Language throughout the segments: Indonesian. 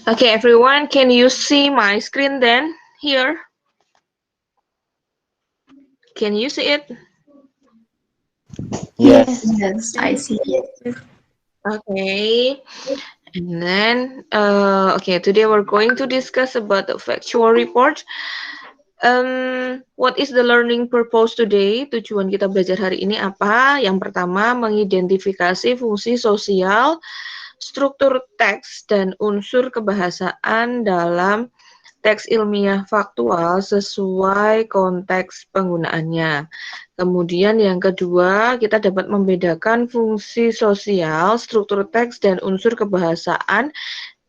Okay, everyone, can you see my screen then here? Can you see it? Yes. Yes, I see it. Okay, and then okay, today we're going to discuss about the factual report. What is the learning purpose today? Tujuan kita belajar hari ini apa? Yang pertama, mengidentifikasi fungsi sosial, struktur teks, dan unsur kebahasaan dalam teks ilmiah faktual sesuai konteks penggunaannya. Kemudian yang kedua, kita dapat membedakan fungsi sosial, struktur teks, dan unsur kebahasaan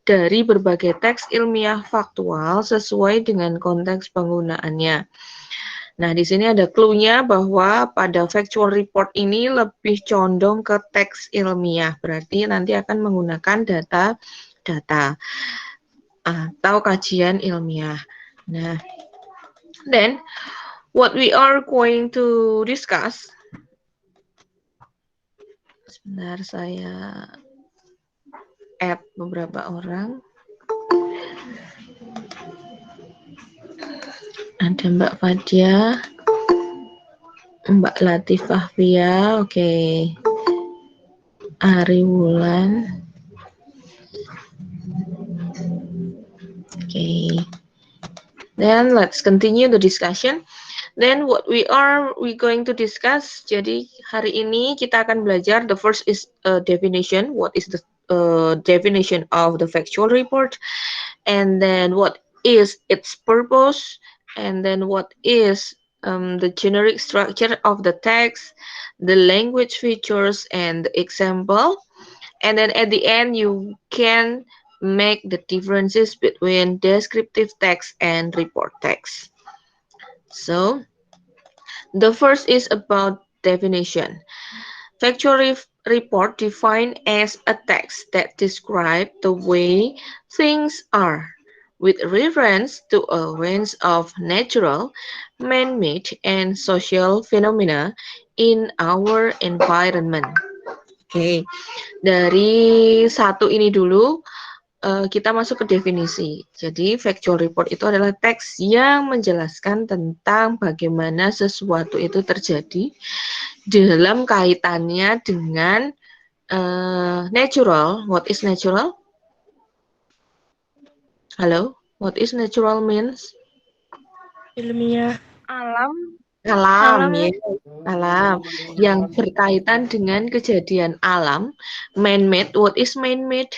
dari berbagai teks ilmiah faktual sesuai dengan konteks penggunaannya. Nah, di sini ada clue-nya bahwa pada factual report ini lebih condong ke teks ilmiah, berarti nanti akan menggunakan data atau kajian ilmiah. Nah, then what we are going to discuss, sebentar saya add beberapa orang. Ada Mbak Fadia, Mbak Latifah Fia, oke. Ari Wulan. Okay. Then let's continue the discussion. Then what we going to discuss. Jadi hari ini kita akan belajar. The first is definition. What is the definition of the factual report? And then what is its purpose? And then what is the generic structure of the text, the language features, and the example. And then at the end, you can make the differences between descriptive text and report text. So, the first is about definition. Factual report defined as a text that describes the way things are, with reference to a range of natural, man-made, and social phenomena in our environment. Oke, dari satu ini dulu kita masuk ke definisi. Jadi factual report itu adalah teks yang menjelaskan tentang bagaimana sesuatu itu terjadi dalam kaitannya dengan natural. What is natural? Halo, what is natural means? Ilmiah. Alam. Alam, ya. Alam yang berkaitan dengan kejadian alam. Man-made, what is man-made?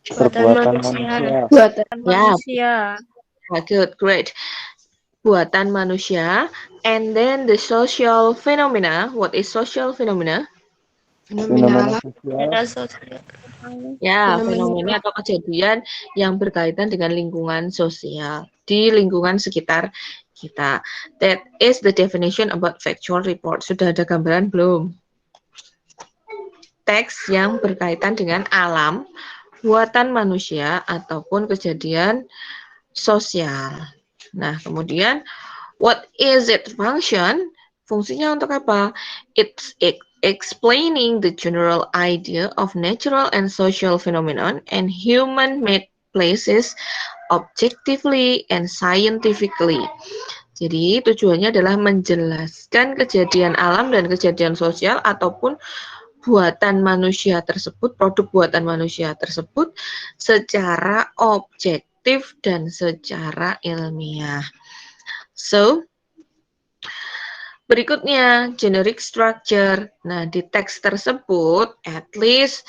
Buatan manusia. Buatan Ya, manusia. good, great. Buatan manusia. And then the social phenomena. What is social phenomena? Fenomena Fenomena sosial. sosial. Ya, fenomena atau kejadian yang berkaitan dengan lingkungan sosial di lingkungan sekitar kita. That is the definition about factual report. Sudah ada gambaran belum? Teks yang berkaitan dengan alam, buatan manusia, ataupun kejadian sosial. Nah, kemudian what is its function? Fungsinya untuk apa? It's explaining the general idea of natural and social phenomenon and human-made places objectively and scientifically. Jadi tujuannya adalah menjelaskan kejadian alam dan kejadian sosial ataupun buatan manusia tersebut, produk buatan manusia tersebut secara objektif dan secara ilmiah. So, berikutnya, generic structure. Nah, di teks tersebut, at least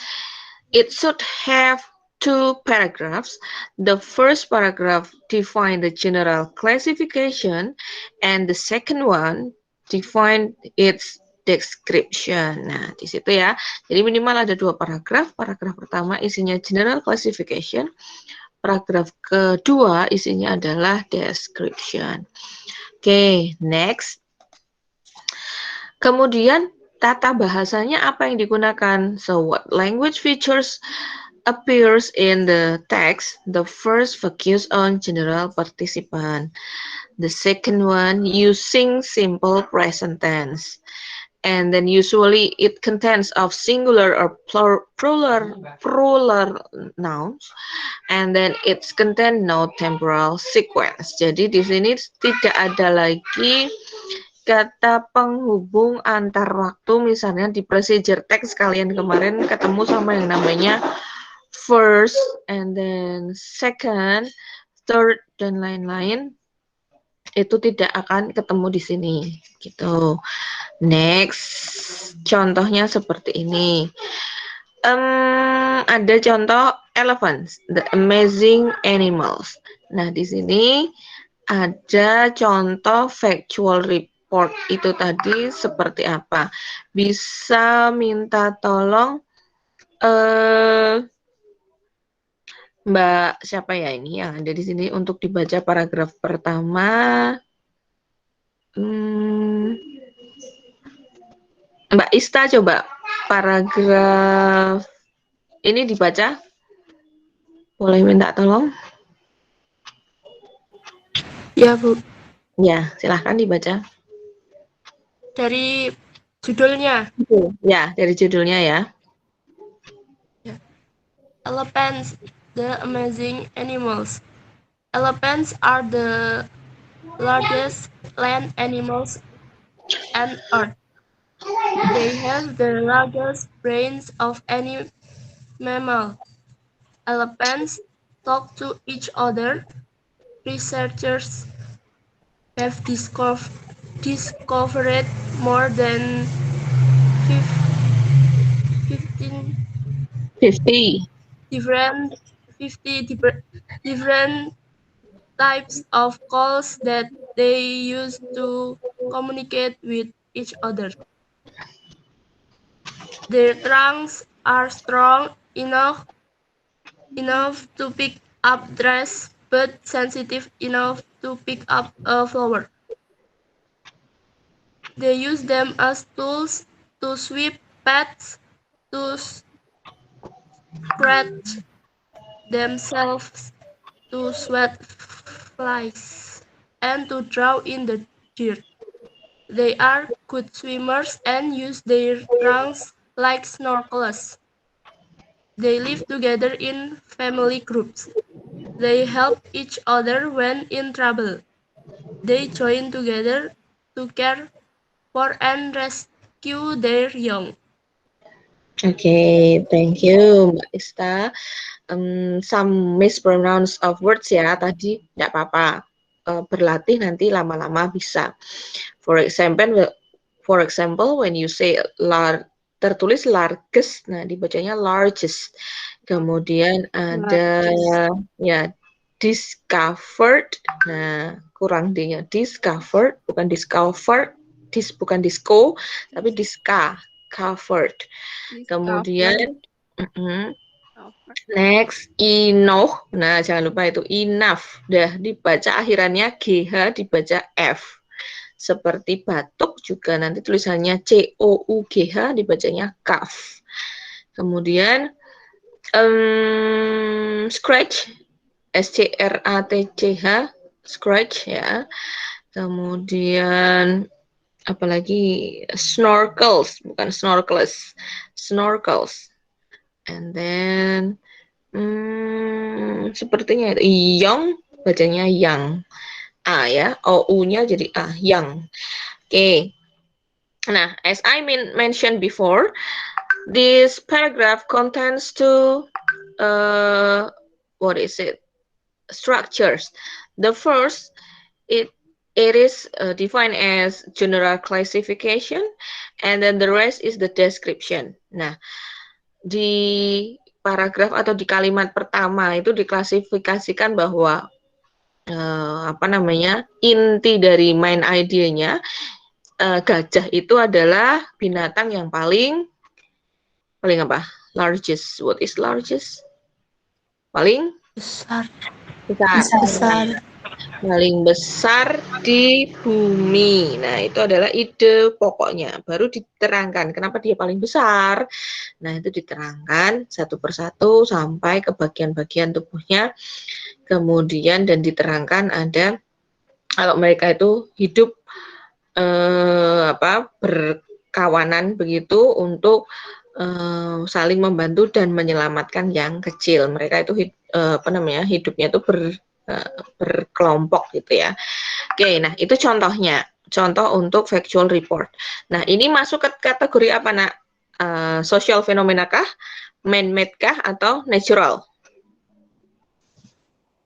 it should have two paragraphs. The first paragraph define the general classification, and the second one define its description. Nah, di situ ya. Jadi minimal ada dua paragraf. Paragraf pertama isinya general classification. Paragraf kedua isinya adalah description. Oke, next. Kemudian tata bahasanya apa yang digunakan? So what language features appears in the text? The first focus on general participant. The second one using simple present tense. and then usually it contains of singular or plural nouns, and then it's contain no temporal sequence. Jadi di sini tidak ada lagi kata penghubung antar waktu. Misalnya di procedure text kalian kemarin ketemu sama yang namanya first, and then second, third, dan lain-lain. Itu tidak akan ketemu di sini gitu. Next, contohnya seperti ini. Ada contoh elephants, the amazing animals. Nah, di sini ada contoh factual report. Itu tadi seperti apa? Bisa minta tolong Mbak siapa ya ini yang ada di sini untuk dibaca paragraf pertama. Mbak Ista coba paragraf ini dibaca. Boleh minta tolong? Ya, Bu. Ya, silahkan dibaca. Dari judulnya. Ya, dari judulnya ya. Elephants, the amazing animals. Elephants are the largest land animals on Earth. They have the largest brains of any mammal. Elephants talk to each other. Researchers have discovered more than 15 50. different types of calls that they use to communicate with each other. Their trunks are strong enough to pick up trash, but sensitive enough to pick up a flower. They use them as tools to sweep paths, to scratch themselves, to swat flies, and to draw in the dirt. They are good swimmers and use their trunks like snorkelers. They live together in family groups. They help each other when in trouble. They join together to care for and rescue their young. Okay, thank you Mbak Ista. Some mispronounce of words ya tadi, tidak apa-apa. Berlatih nanti lama-lama bisa. For example, when you say tertulis largest, nah dibacanya largest. Kemudian ada ya discovered, nah kurang D-nya, discovered, bukan discovered, bukan disco, tapi covered. Kemudian next enough, nah jangan lupa itu enough, dah dibaca akhirannya GH dibaca F. Seperti batuk juga nanti tulisannya COUGH dibacanya cough. Kemudian scratch, SCRATCH, scratch ya. Kemudian apalagi snorkels, bukan snorkelers, snorkels. And then sepertinya itu young, bacanya young. A ya, OU-nya jadi A, young. Oke. Nah, as I mentioned before, this paragraph contains two structures. The first, it is defined as general classification, and then the rest is the description. Nah, di paragraf atau di kalimat pertama itu diklasifikasikan bahwa inti dari main idenya gajah itu adalah binatang yang paling apa? Largest. What is largest? Paling Besar. Paling besar di bumi. Nah, itu adalah ide pokoknya. Baru diterangkan kenapa dia paling besar. Nah, itu diterangkan satu persatu sampai ke bagian-bagian tubuhnya. Kemudian dan diterangkan ada kalau mereka itu hidup kawanan begitu untuk saling membantu dan menyelamatkan yang kecil. Mereka itu hidupnya itu berkelompok gitu ya. Oke, nah itu contohnya. Contoh untuk factual report. Nah, ini masuk ke kategori apa, Nak? Social phenomena kah? Man-made kah? Atau natural?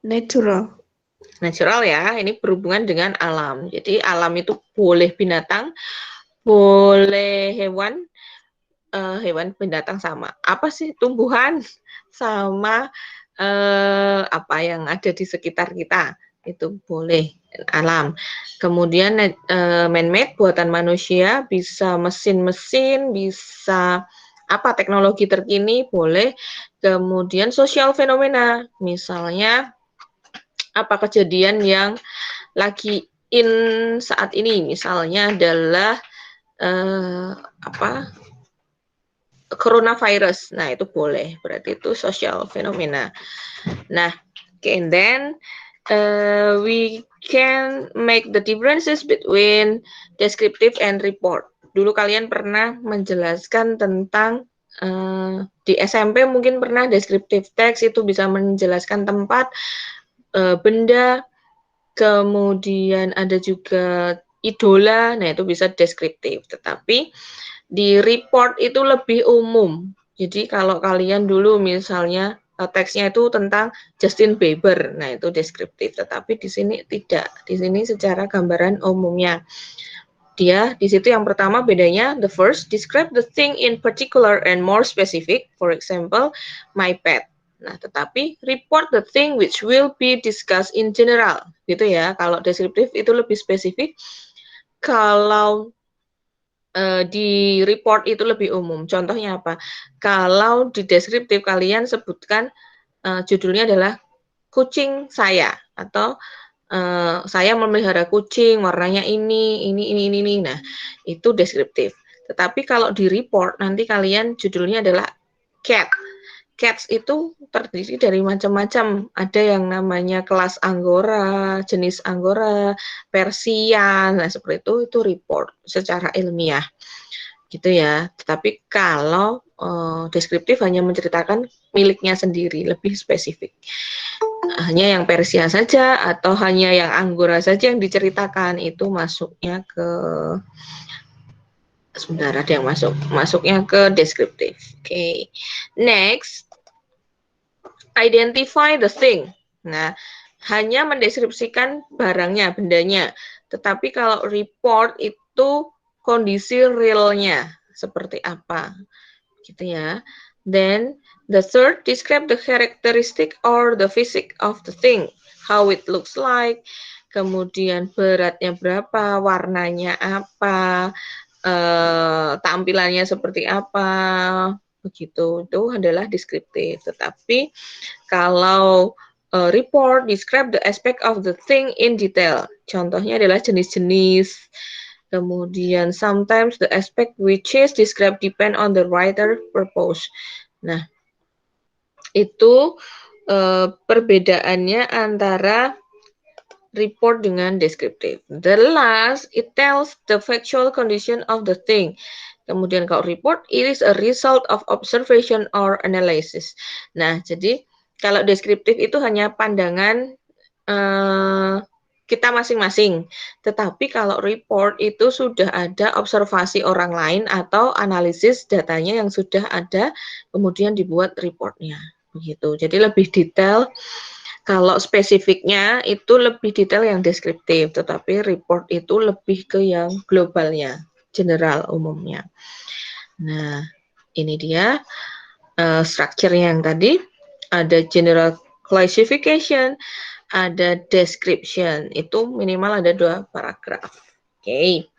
Natural. Natural ya, ini berhubungan dengan alam. Jadi alam itu boleh binatang, boleh hewan, binatang sama. Apa sih tumbuhan sama apa yang ada di sekitar kita itu boleh alam. Kemudian man-made buatan manusia, bisa mesin-mesin, bisa apa teknologi terkini boleh. Kemudian sosial fenomena, misalnya apa kejadian yang lagi in saat ini, misalnya adalah apa coronavirus. Nah, itu boleh. Berarti itu social phenomena. Nah, okay, and then we can make the differences between descriptive and report. Dulu kalian pernah menjelaskan tentang di SMP mungkin pernah descriptive text itu bisa menjelaskan tempat, benda, kemudian ada juga idola, nah itu bisa deskriptif. Tetapi di report itu lebih umum. Jadi kalau kalian dulu misalnya teksnya itu tentang Justin Bieber, nah itu deskriptif. Tetapi di sini tidak. Di sini secara gambaran umumnya. Dia di situ yang pertama bedanya, the first describe the thing in particular and more specific. For example, my pet. Nah, tetapi report the thing which will be discussed in general. Gitu ya. Kalau deskriptif itu lebih spesifik. Kalau di report itu lebih umum. Contohnya apa? Kalau di deskriptif kalian sebutkan judulnya adalah kucing saya atau saya memelihara kucing warnanya ini. Nah, itu deskriptif. Tetapi kalau di report nanti kalian judulnya adalah cat. Cats itu terdiri dari macam-macam. Ada yang namanya kelas Anggora, jenis Anggora, Persian. Nah, seperti itu report secara ilmiah. Gitu ya. Tetapi kalau deskriptif hanya menceritakan miliknya sendiri, lebih spesifik. Hanya yang Persia saja atau hanya yang Anggora saja yang diceritakan, itu masuknya ke sebentar, ada yang masuknya ke deskriptif. Oke. Next, identify the thing. Nah, hanya mendeskripsikan barangnya, bendanya. Tetapi kalau report itu kondisi realnya seperti apa, gitu ya. Then the third, describe the characteristic or the physique of the thing, how it looks like. Kemudian beratnya berapa, warnanya apa, tampilannya seperti apa, begitu. Itu adalah deskriptif. Tetapi kalau report, describe the aspect of the thing in detail. Contohnya adalah jenis-jenis. Kemudian sometimes the aspect which is described depend on the writer purpose. Nah, itu perbedaannya antara report dengan deskriptif. The last, it tells the factual condition of the thing. Kemudian kalau report, it is a result of observation or analysis. Nah, jadi kalau deskriptif itu hanya pandangan kita masing-masing. Tetapi kalau report itu sudah ada observasi orang lain atau analisis datanya yang sudah ada, kemudian dibuat reportnya. Begitu. Jadi lebih detail. Kalau spesifiknya itu lebih detail yang deskriptif, tetapi report itu lebih ke yang globalnya, general umumnya. Nah, ini dia structure yang tadi. Ada general classification, ada description. Itu minimal ada 2 paragraf. Oke.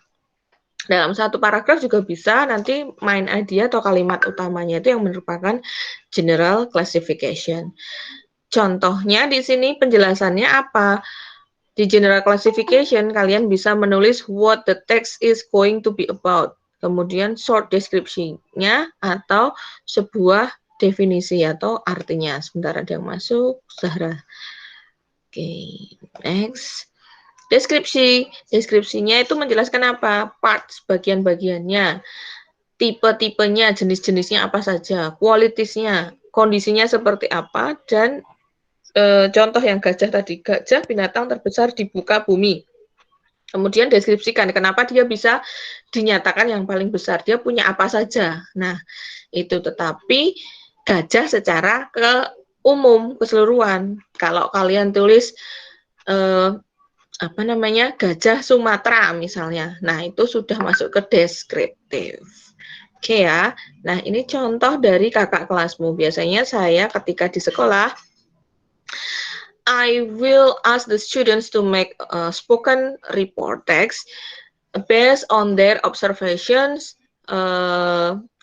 Dalam satu paragraf juga bisa nanti main idea atau kalimat utamanya itu yang merupakan general classification. Contohnya di sini penjelasannya apa? Di general classification kalian bisa menulis what the text is going to be about. Kemudian short description-nya atau sebuah definisi atau artinya. Sebentar ada yang masuk, Zahra. Oke, next. Deskripsi. Deskripsinya itu menjelaskan apa? Parts, bagian-bagiannya, tipe-tipenya, jenis-jenisnya apa saja, kualitasnya, kondisinya seperti apa, dan contoh yang gajah tadi. Gajah binatang terbesar di muka bumi. Kemudian deskripsikan kenapa dia bisa dinyatakan yang paling besar. Dia punya apa saja. Nah, itu tetapi gajah secara umum, keseluruhan. Kalau kalian tulis gajah Sumatera misalnya. Nah, itu sudah masuk ke deskriptif. Oke ya. Nah, ini contoh dari kakak kelasmu. Biasanya saya ketika di sekolah, I will ask the students to make a spoken report text based on their observations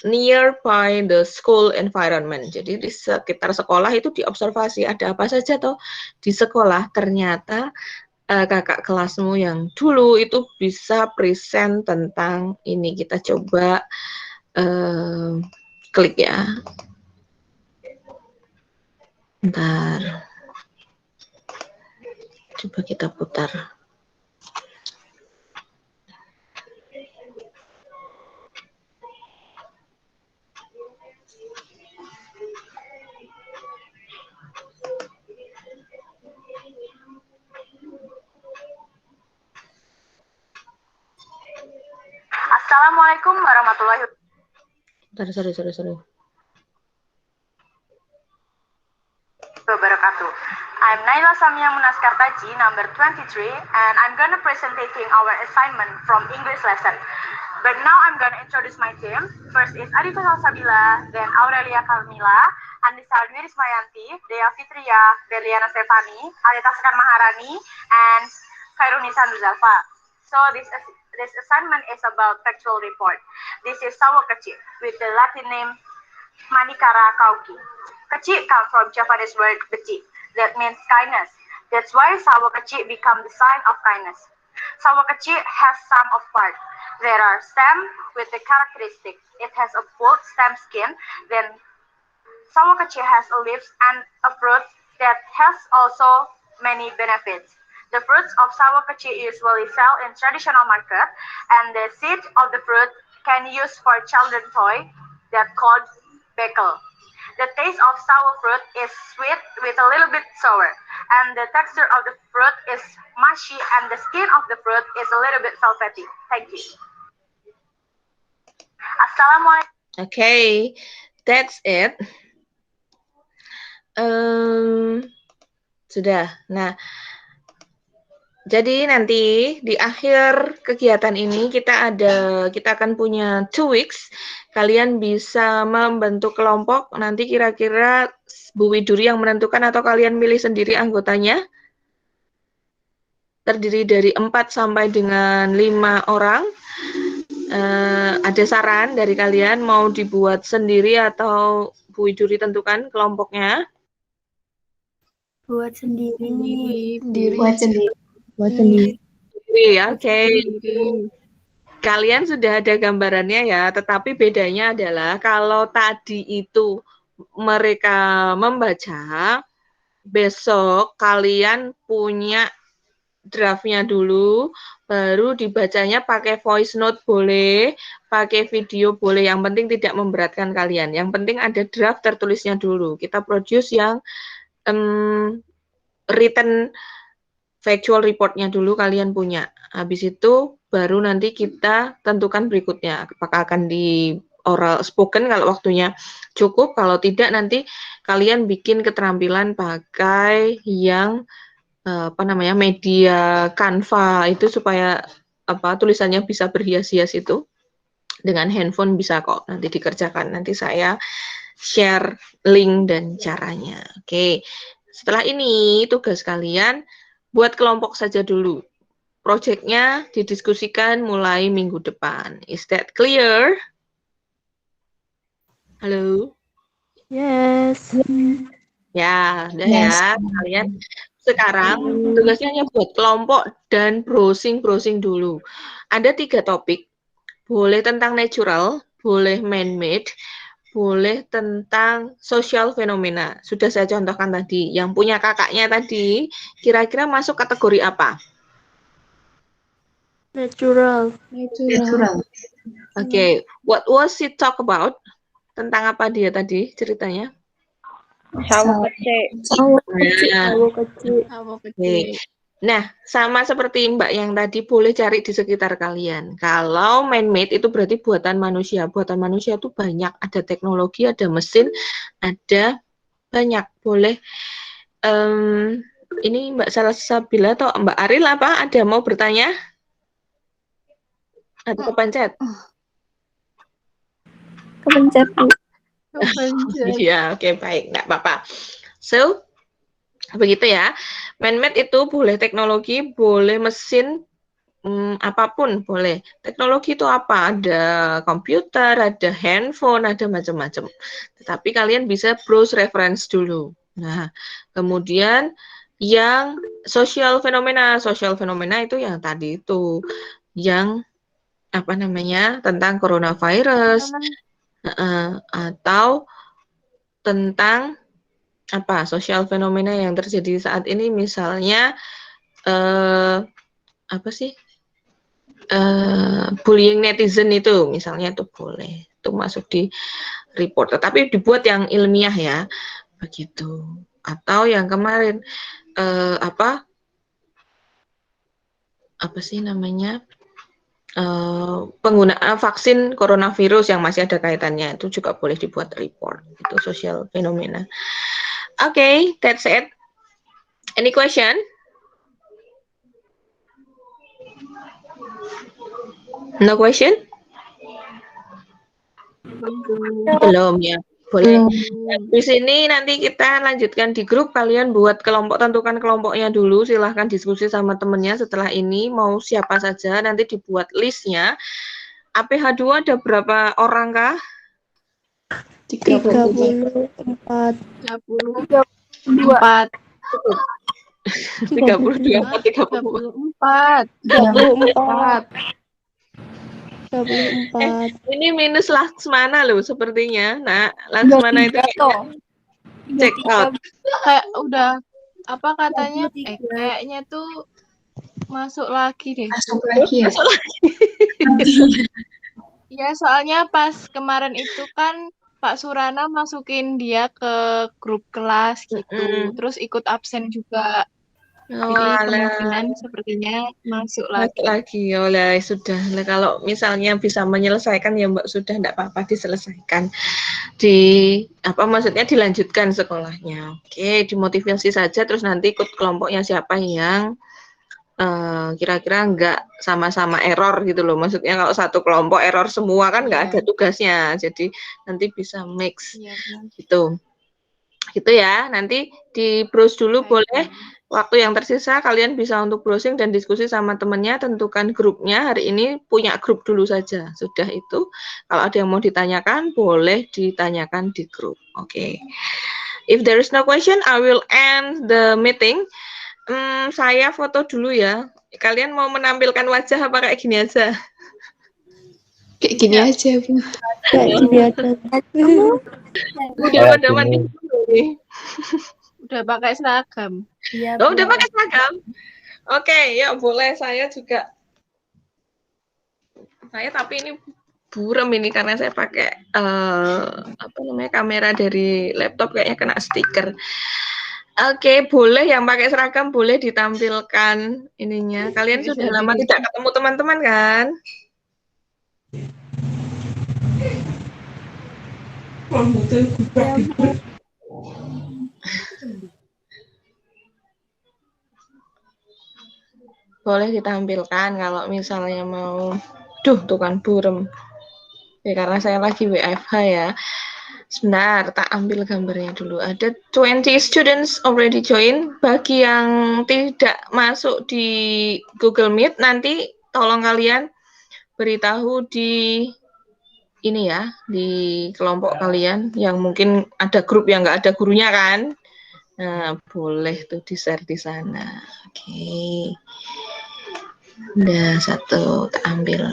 nearby the school environment. Jadi di sekitar sekolah itu diobservasi ada apa saja toh di sekolah. Ternyata kakak kelasmu yang dulu itu bisa present tentang ini. Kita coba klik ya. Bentar. Coba kita putar. Assalamualaikum warahmatullahi wabarakatuh. I'm Naila Samia Munaskartaji, number 23, and I'm gonna presenting our assignment from English lesson. But now I'm gonna introduce my team. First is Arifah Salsabila, then Aurelia Kalmila, Andisa Alwiris Mayanti, Dea Fitria, Berliana Stefani, Arita Sekar Maharani, and Khairunisa Nuzalfa. So this assignment is about factual report. This is sawo kecil with the Latin name Manikara kauki. Kecil comes from Japanese word kecil, that means kindness. That's why sawo kecil become the sign of kindness. Sawo kecil has some of parts. There are stem with the characteristic. It has a full stem skin. Then sawo kecil has a leaves and a fruit that has also many benefits. The fruits of sawo kecil usually sell in traditional market, and the seed of the fruit can use for children toy that called bekel. The taste of sawo fruit is sweet with a little bit sour, and the texture of the fruit is mushy, and the skin of the fruit is a little bit velvety. Thank you. Assalamualaikum. Okay, that's it. Sudah. Nah, jadi nanti di akhir kegiatan ini kita akan punya 2 weeks. Kalian bisa membentuk kelompok. Nanti kira-kira Bu Widuri yang menentukan atau kalian milih sendiri anggotanya. Terdiri dari 4 sampai dengan 5 orang. Ada saran dari kalian mau dibuat sendiri atau Bu Widuri tentukan kelompoknya? Buat sendiri. Buat sendiri. Ya, oke. Kalian sudah ada gambarannya ya, tetapi bedanya adalah kalau tadi itu mereka membaca, besok kalian punya draftnya dulu, baru dibacanya pakai voice note boleh, pakai video boleh, yang penting tidak memberatkan kalian. Yang penting ada draft tertulisnya dulu. Kita produce yang written factual reportnya dulu kalian punya. Habis itu baru nanti kita tentukan berikutnya. Apakah akan di oral spoken kalau waktunya cukup, kalau tidak nanti kalian bikin keterampilan pakai yang media Canva itu supaya tulisannya bisa berhias-hias itu. Dengan handphone bisa kok nanti dikerjakan. Nanti saya share link dan caranya. Oke. Setelah ini tugas kalian buat kelompok saja dulu. Projectnya didiskusikan mulai minggu depan. Is that clear? Halo? Yes. Ya, udah ya. Kalian sekarang tugasnya hanya buat kelompok dan browsing dulu. Ada 3 topik. Boleh tentang natural, boleh man-made, boleh tentang social fenomena. Sudah saya contohkan tadi. Yang punya kakaknya tadi, kira-kira masuk kategori apa? Natural. Okay, what was it talk about? Tentang apa dia tadi ceritanya? Sawo kecil. Nah, Sawo kecil. Oke. Nah, sama seperti Mbak yang tadi, boleh cari di sekitar kalian. Kalau man-made itu berarti buatan manusia. Buatan manusia itu banyak. Ada teknologi, ada mesin, ada banyak. Boleh. Ini Mbak Salsabila atau Mbak Aril apa? Ada mau bertanya? Atau kepencet? Kepencet, Bu. Iya, oke, baik. Nggak apa-apa. So, begitu ya. Man-made itu boleh teknologi, boleh mesin, apapun boleh. Teknologi itu apa? Ada komputer, ada handphone, ada macam-macam. Tetapi kalian bisa browse reference dulu. Nah, kemudian yang social fenomena itu yang tadi itu, yang apa namanya, tentang coronavirus, atau tentang apa sosial fenomena yang terjadi saat ini, misalnya apa sih, bullying netizen itu misalnya, itu boleh, itu masuk di report, tetapi dibuat yang ilmiah ya, begitu. Atau yang kemarin apa sih namanya, penggunaan vaksin coronavirus yang masih ada kaitannya, itu juga boleh dibuat report, itu sosial fenomena. Okay, that's it. Any question? No question? Belum ya. Boleh. Di sini nanti kita lanjutkan di grup. Kalian buat kelompok, tentukan kelompoknya dulu. Silahkan diskusi sama temennya setelah ini. Mau siapa saja, nanti dibuat listnya. APH2 ada berapa orang kah? 34. 34. 32 atau 34? 34. Ini minus Laksmana loh sepertinya. Nah, Laksmana itu check out. Kayak udah apa katanya? Kayaknya tuh masuk lagi deh. Masuk lagi. Ya, soalnya pas kemarin itu kan Pak Surana masukin dia ke grup kelas gitu. Terus ikut absen juga. Jadi kemungkinan sepertinya masuk lagi. Oleh sudah. Nah, kalau misalnya bisa menyelesaikan ya Mbak, sudah, enggak apa-apa, diselesaikan. Maksudnya dilanjutkan sekolahnya. Oke, dimotivasi saja, terus nanti ikut kelompoknya siapa yang kira-kira enggak sama-sama error gitu loh. Maksudnya kalau satu kelompok error semua kan enggak ada tugasnya. Jadi nanti bisa mix gitu. Gitu ya. Nanti di browse dulu boleh. Waktu yang tersisa kalian bisa untuk browsing dan diskusi sama temennya, tentukan grupnya. Hari ini punya grup dulu saja. Sudah itu, kalau ada yang mau ditanyakan, boleh ditanyakan di grup. Oke. If there is no question, I will end the meeting. Saya foto dulu ya. Kalian mau menampilkan wajah apa kayak gini aja? Kayak gini aja, Bu. Kayak gini aja. Udah pada mandi dulu nih. Udah pakai seragam. Udah pakai seragam. Oke, ya boleh. Saya tapi ini buram ini karena saya pakai kamera dari laptop, kayaknya kena stiker. Oke, boleh yang pakai seragam boleh ditampilkan ininya. Kalian sudah lama tidak ketemu teman-teman kan? Boleh ditampilkan kalau misalnya mau. Tuh kan burem. Ya, karena saya lagi WFH ya. Sebentar, tak ambil gambarnya dulu. Ada 20 students already join. Bagi yang tidak masuk di Google Meet, nanti tolong kalian beritahu di ini ya, di kelompok kalian yang mungkin ada grup yang nggak ada gurunya kan. Nah, boleh tuh di-share di sana. Oke. Udah satu tak ambil.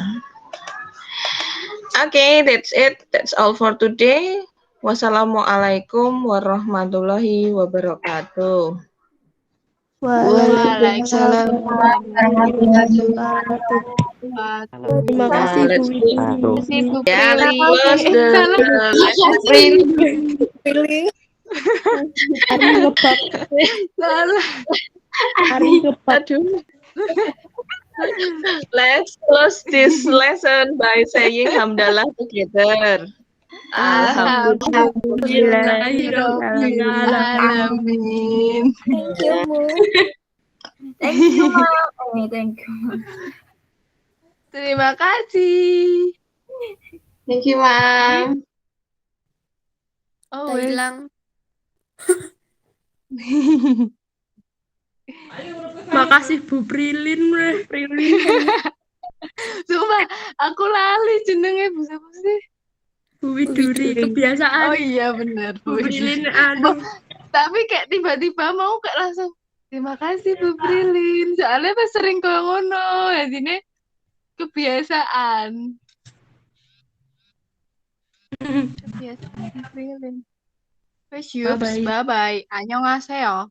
Oke, that's it. That's all for today. Wassalamualaikum warahmatullahi wabarakatuh. Waalaikumsalam warahmatullahi wabarakatuh. Terima kasih Bu let's Widi. Si Bu Ya, let's Prilly. close the Salah. Pilih. Ari ngebak. Salah. Ari ngebak. Aduh. Let's close this lesson by saying hamdalah together. Alhamdulillah. Alhamdulillahirobbilalamin. Thank you, Bu. Thank you, Mom. Thank you. Terima kasih. Thank you, Ma'am. Oh, wes. hilang. Makasih Bu Prilin, Sumpah, aku lali jenenge Bu siapa sih? Bu Widuri kebiasaan. Oh iya benar. Bu Prilin Tapi kayak tiba-tiba mau kayak langsung terima kasih Bu Prilin. Soalnya pas sering kau ngono, jadinya kebiasaan. Kebiasaan Bu Prilin. Wes yups, Bye-bye. bye-bye. Annyeonghaseyo.